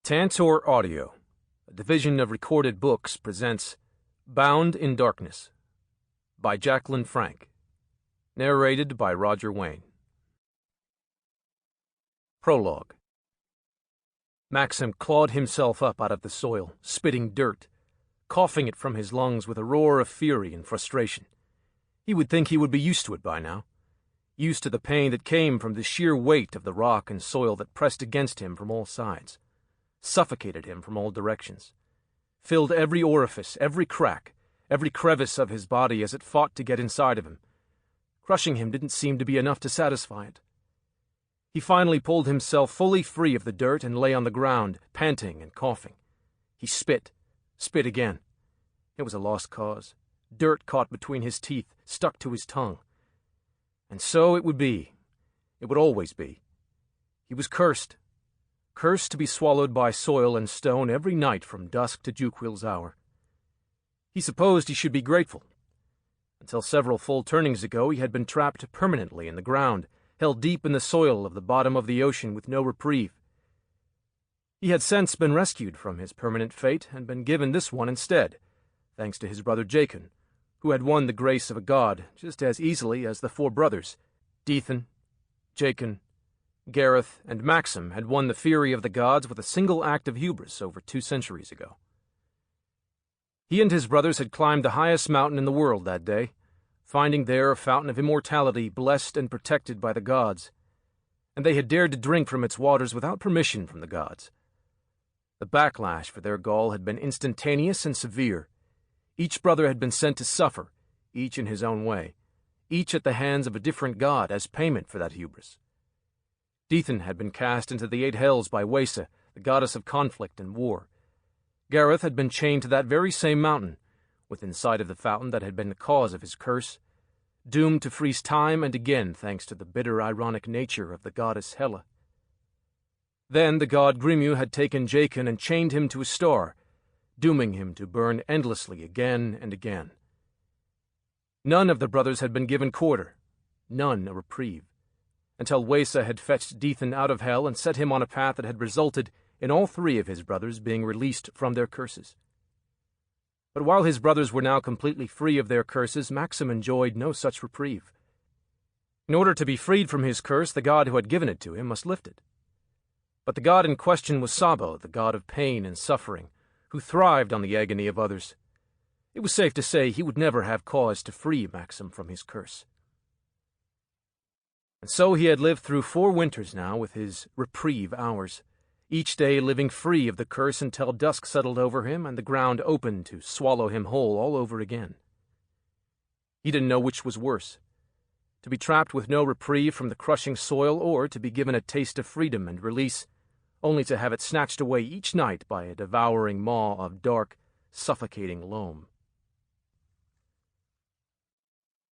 Tantor Audio, a division of Recorded Books, presents Bound in Darkness by Jacquelyn Frank, narrated by Roger Wayne. Prologue. Maxum clawed himself up out of the soil, spitting dirt, coughing it from his lungs with a roar of fury and frustration. He would think he would be used to it by now, used to the pain that came from the sheer weight of the rock and soil that pressed against him from all sides, suffocated him from all directions, filled every orifice, every crack, every crevice of his body as it fought to get inside of him. Crushing him didn't seem to be enough to satisfy it. He finally pulled himself fully free of the dirt and lay on the ground, panting and coughing. He spit again. It was a lost cause. Dirt caught between his teeth, stuck to his tongue. And so it would be. It would always be. He was cursed to be swallowed by soil and stone every night from dusk to Jacquelyn's hour. He supposed he should be grateful. Until several full turnings ago he had been trapped permanently in the ground, held deep in the soil of the bottom of the ocean with no reprieve. He had since been rescued from his permanent fate and been given this one instead, thanks to his brother Jacquelyn, who had won the grace of a god just as easily as the four brothers, Dethan, Jacquelyn, Gareth, and Maxum, had won the fury of the gods with a single act of hubris over 2 centuries ago. He and his brothers had climbed the highest mountain in the world that day, finding there a fountain of immortality blessed and protected by the gods, and they had dared to drink from its waters without permission from the gods. The backlash for their gall had been instantaneous and severe. Each brother had been sent to suffer, each in his own way, each at the hands of a different god as payment for that hubris. Dethan had been cast into the 8 hells by Waisa, the goddess of conflict and war. Gareth had been chained to that very same mountain, within sight of the fountain that had been the cause of his curse, doomed to freeze time and again thanks to the bitter, ironic nature of the goddess Hela. Then the god Grimmu had taken Jacquelyn and chained him to a star, dooming him to burn endlessly again and again. None of the brothers had been given quarter, none a reprieve, until Waisa had fetched Dethan out of hell and set him on a path that had resulted in all 3 of his brothers being released from their curses. But while his brothers were now completely free of their curses, Maxum enjoyed no such reprieve. In order to be freed from his curse, the god who had given it to him must lift it. But the god in question was Sabo, the god of pain and suffering, who thrived on the agony of others. It was safe to say he would never have cause to free Maxum from his curse. And so he had lived through 4 winters now with his reprieve hours, each day living free of the curse until dusk settled over him and the ground opened to swallow him whole all over again. He didn't know which was worse, to be trapped with no reprieve from the crushing soil or to be given a taste of freedom and release, only to have it snatched away each night by a devouring maw of dark, suffocating loam.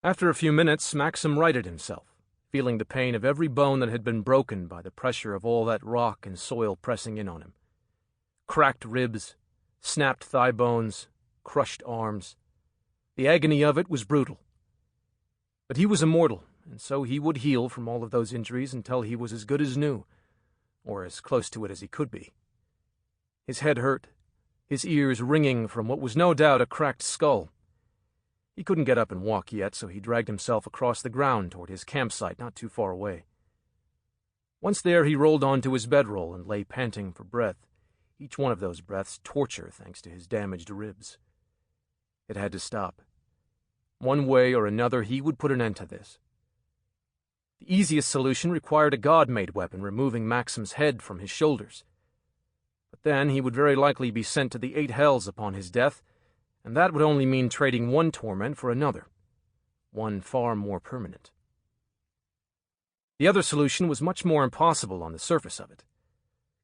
After a few minutes, Maxum righted himself, feeling the pain of every bone that had been broken by the pressure of all that rock and soil pressing in on him. Cracked ribs, snapped thigh bones, crushed arms. The agony of it was brutal. But he was immortal, and so he would heal from all of those injuries until he was as good as new, or as close to it as he could be. His head hurt, his ears ringing from what was no doubt a cracked skull. He couldn't get up and walk yet, so he dragged himself across the ground toward his campsite not too far away. Once there, he rolled onto his bedroll and lay panting for breath, each one of those breaths torture thanks to his damaged ribs. It had to stop. One way or another, he would put an end to this. The easiest solution required a god-made weapon removing Maxum's head from his shoulders. But then he would very likely be sent to the 8 hells upon his death, and that would only mean trading one torment for another, one far more permanent. The other solution was much more impossible on the surface of it.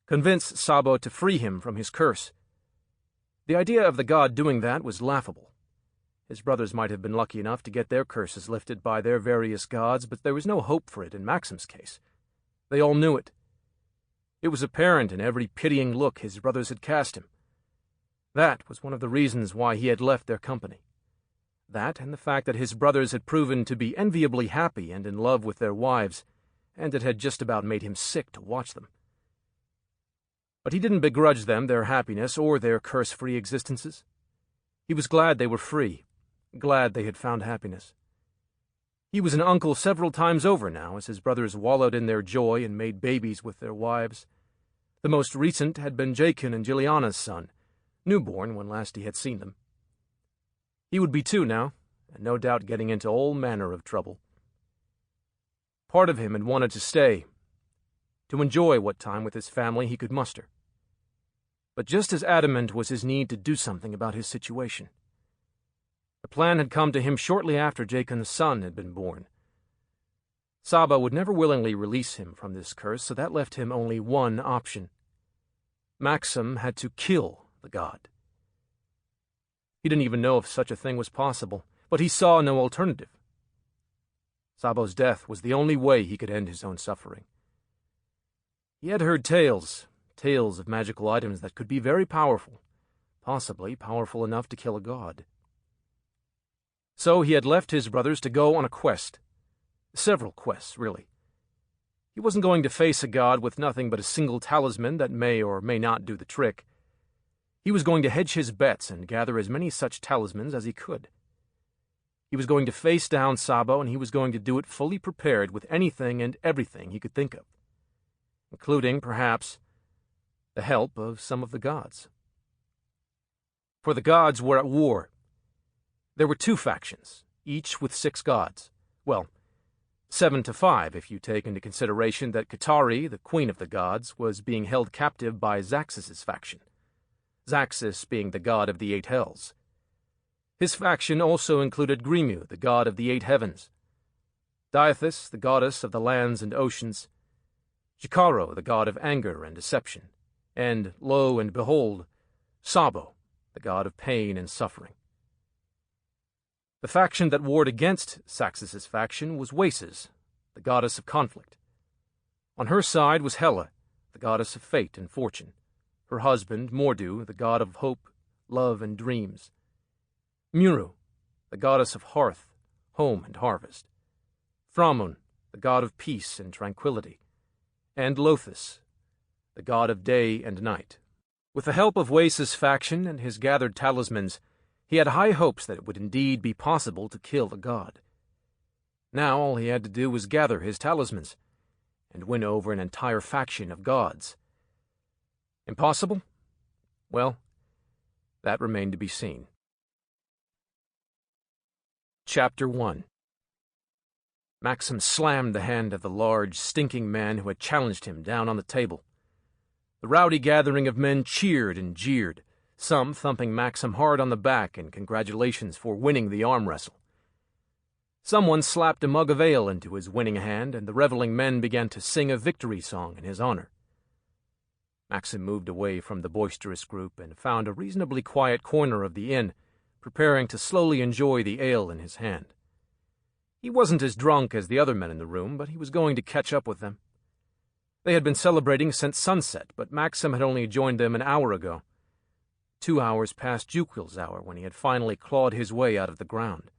Convince Sabo to free him from his curse. The idea of the god doing that was laughable. His brothers might have been lucky enough to get their curses lifted by their various gods, but there was no hope for it in Maxum's case. They all knew it. It was apparent in every pitying look his brothers had cast him. That was one of the reasons why he had left their company. That and the fact that his brothers had proven to be enviably happy and in love with their wives, and it had just about made him sick to watch them. But he didn't begrudge them their happiness or their curse-free existences. He was glad they were free, glad they had found happiness. He was an uncle several times over now, as his brothers wallowed in their joy and made babies with their wives. The most recent had been Jacquelyn and Juliana's son, newborn when last he had seen them. He would be 2 now, and no doubt getting into all manner of trouble. Part of him had wanted to stay, to enjoy what time with his family he could muster. But just as adamant was his need to do something about his situation. The plan had come to him shortly after Jacquelyn's son had been born. Saba would never willingly release him from this curse, so that left him only one option. Maxum had to kill the god. He didn't even know if such a thing was possible, but he saw no alternative. Sabo's death was the only way he could end his own suffering. He had heard tales of magical items that could be very powerful, possibly powerful enough to kill a god. So he had left his brothers to go on a quest. Several quests, really. He wasn't going to face a god with nothing but a single talisman that may or may not do the trick. He was going to hedge his bets and gather as many such talismans as he could. He was going to face down Sabo, and he was going to do it fully prepared with anything and everything he could think of, including, perhaps, the help of some of the gods. For the gods were at war. There were 2 factions, each with 6 gods. Well, 7 to 5 if you take into consideration that Katari, the queen of the gods, was being held captive by Zaxxas' faction, Zaxxas being the god of the 8 hells. His faction also included Grimu, the god of the 8 heavens, Diathis, the goddess of the lands and oceans, Jacaro, the god of anger and deception, and, lo and behold, Sabo, the god of pain and suffering. The faction that warred against Zaxxas' faction was Waces, the goddess of conflict. On her side was Hela, the goddess of fate and fortune, her husband, Mordu, the god of hope, love, and dreams, Muru, the goddess of hearth, home, and harvest, Thramun, the god of peace and tranquility, and Lothus, the god of day and night. With the help of Waces' faction and his gathered talismans, he had high hopes that it would indeed be possible to kill the god. Now all he had to do was gather his talismans and win over an entire faction of gods. Impossible? Well, that remained to be seen. Chapter 1. Maxum slammed the hand of the large, stinking man who had challenged him down on the table. The rowdy gathering of men cheered and jeered, some thumping Maxum hard on the back in congratulations for winning the arm wrestle. Someone slapped a mug of ale into his winning hand, and the reveling men began to sing a victory song in his honor. Maxum moved away from the boisterous group and found a reasonably quiet corner of the inn, preparing to slowly enjoy the ale in his hand. He wasn't as drunk as the other men in the room, but he was going to catch up with them. They had been celebrating since sunset, but Maxum had only joined them an hour ago. 2 hours past Jacquelyn's hour when he had finally clawed his way out of the ground.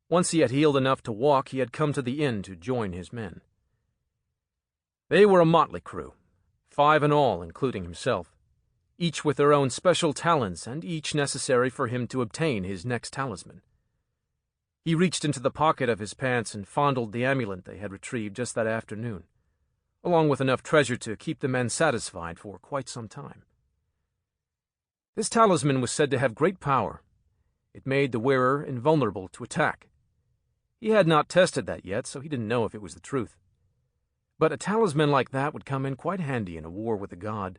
Once he had healed enough to walk, he had come to the inn to join his men. They were a motley crew, 5 in all, including himself, each with their own special talents and each necessary for him to obtain his next talisman. He reached into the pocket of his pants and fondled the amulet they had retrieved just that afternoon, along with enough treasure to keep the men satisfied for quite some time. This talisman was said to have great power. It made the wearer invulnerable to attack. He had not tested that yet, so he didn't know if it was the truth. But a talisman like that would come in quite handy in a war with a god.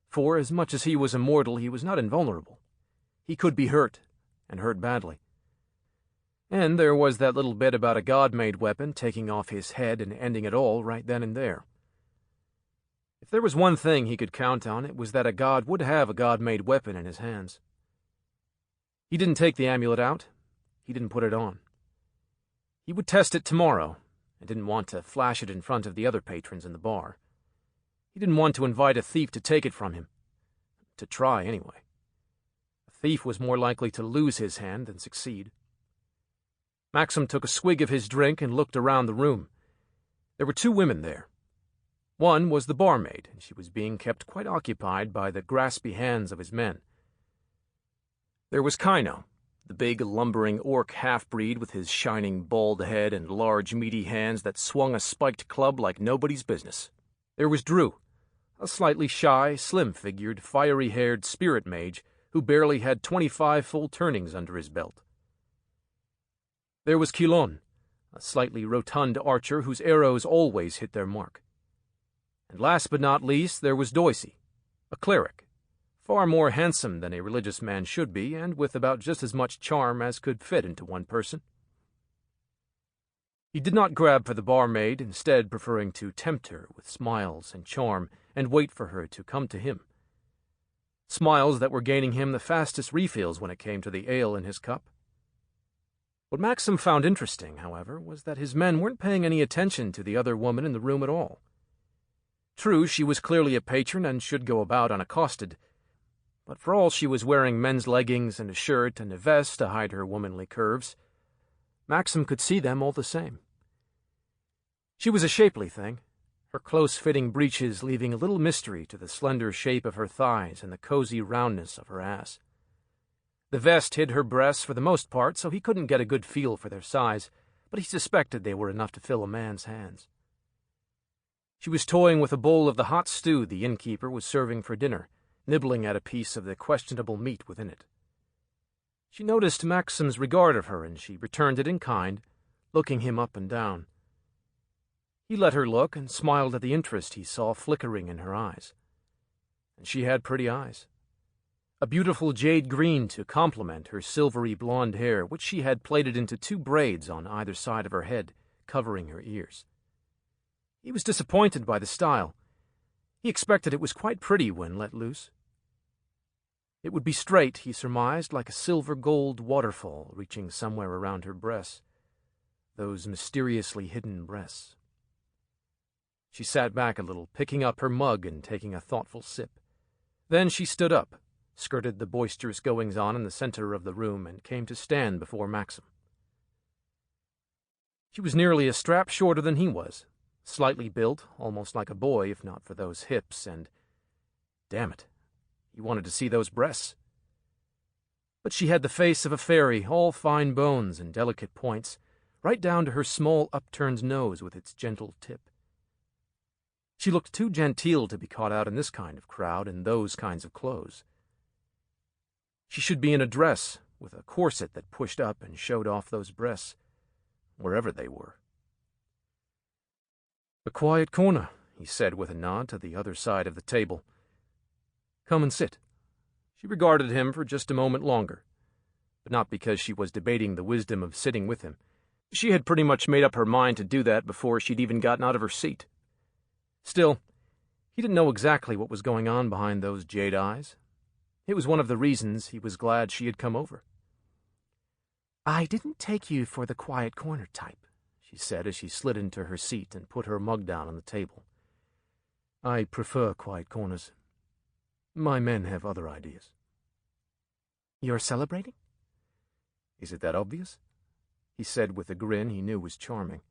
For as much as he was immortal, he was not invulnerable. He could be hurt, and hurt badly. And there was that little bit about a god-made weapon taking off his head and ending it all right then and there. If there was one thing he could count on, it was that a god would have a god-made weapon in his hands. He didn't take the amulet out. He didn't put it on. He would test it tomorrow, and didn't want to flash it in front of the other patrons in the bar. He didn't want to invite a thief to take it from him. To try, anyway. A thief was more likely to lose his hand than succeed. Maxum took a swig of his drink and looked around the room. There were 2 women there. One was the barmaid, and she was being kept quite occupied by the graspy hands of his men. There was Kaino, the big, lumbering orc half-breed with his shining bald head and large, meaty hands that swung a spiked club like nobody's business. There was Drew, a slightly shy, slim-figured, fiery-haired spirit mage who barely had 25 full turnings under his belt. There was Quilon, a slightly rotund archer whose arrows always hit their mark. And last but not least, there was Doisy, a cleric, far more handsome than a religious man should be, and with about just as much charm as could fit into one person. He did not grab for the barmaid, instead preferring to tempt her with smiles and charm and wait for her to come to him. Smiles that were gaining him the fastest refills when it came to the ale in his cup. What Maxum found interesting, however, was that his men weren't paying any attention to the other woman in the room at all. True, she was clearly a patron and should go about unaccosted, but for all she was wearing men's leggings and a shirt and a vest to hide her womanly curves, Maxum could see them all the same. She was a shapely thing, her close-fitting breeches leaving a little mystery to the slender shape of her thighs and the cozy roundness of her ass. The vest hid her breasts for the most part, so he couldn't get a good feel for their size, but he suspected they were enough to fill a man's hands. She was toying with a bowl of the hot stew the innkeeper was serving for dinner, nibbling at a piece of the questionable meat within it. She noticed Maxum's regard of her, and she returned it in kind, looking him up and down. He let her look and smiled at the interest he saw flickering in her eyes. And she had pretty eyes. A beautiful jade green to complement her silvery blonde hair, which she had plaited into 2 braids on either side of her head, covering her ears. He was disappointed by the style. He expected it was quite pretty when let loose. It would be straight, he surmised, like a silver-gold waterfall reaching somewhere around her breasts. Those mysteriously hidden breasts. She sat back a little, picking up her mug and taking a thoughtful sip. Then she stood up, skirted the boisterous goings-on in the center of the room, and came to stand before Maxum. She was nearly a strap shorter than he was, slightly built, almost like a boy, if not for those hips, and, damn it, he wanted to see those breasts. But she had the face of a fairy, all fine bones and delicate points, right down to her small upturned nose with its gentle tip. She looked too genteel to be caught out in this kind of crowd in those kinds of clothes. She should be in a dress, with a corset that pushed up and showed off those breasts, wherever they were. "A quiet corner," he said with a nod to the other side of the table. "Come and sit." She regarded him for just a moment longer, but not because she was debating the wisdom of sitting with him. She had pretty much made up her mind to do that before she'd even gotten out of her seat. Still, he didn't know exactly what was going on behind those jade eyes. It was one of the reasons he was glad she had come over. "I didn't take you for the quiet corner type," she said as she slid into her seat and put her mug down on the table. "I prefer quiet corners. My men have other ideas." "You're celebrating?" "Is it that obvious?" he said with a grin he knew was charming.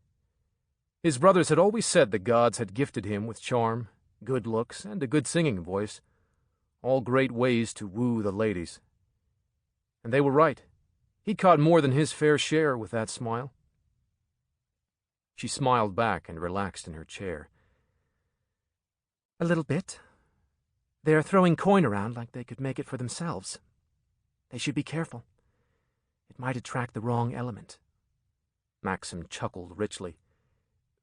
His brothers had always said the gods had gifted him with charm, good looks, and a good singing voice, all great ways to woo the ladies. And they were right. He caught more than his fair share with that smile. She smiled back and relaxed in her chair. "A little bit. They're throwing coin around like they could make it for themselves. They should be careful. It might attract the wrong element." Maxum chuckled richly.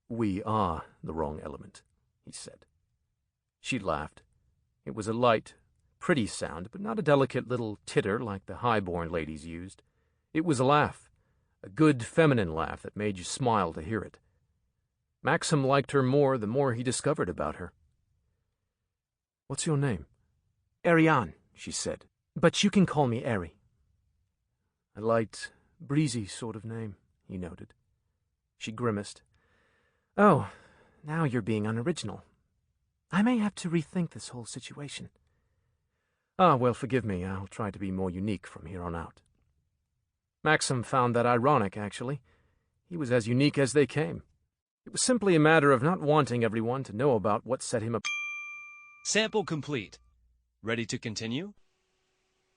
"We are the wrong element," he said. She laughed. It was a light, pretty sound, but not a delicate little titter like the high-born ladies used. It was a laugh, a good feminine laugh that made you smile to hear it. Maxum liked her more the more he discovered about her. "What's your name?" "Airianne," she said, "but you can call me Airi." "A light, breezy sort of name," he noted. She grimaced. "Oh, now you're being unoriginal. I may have to rethink this whole situation." "Ah, well, forgive me. I'll try to be more unique from here on out." Maxum found that ironic, actually. He was as unique as they came. It was simply a matter of not wanting everyone to know about what set him up. Sample complete. Ready to continue?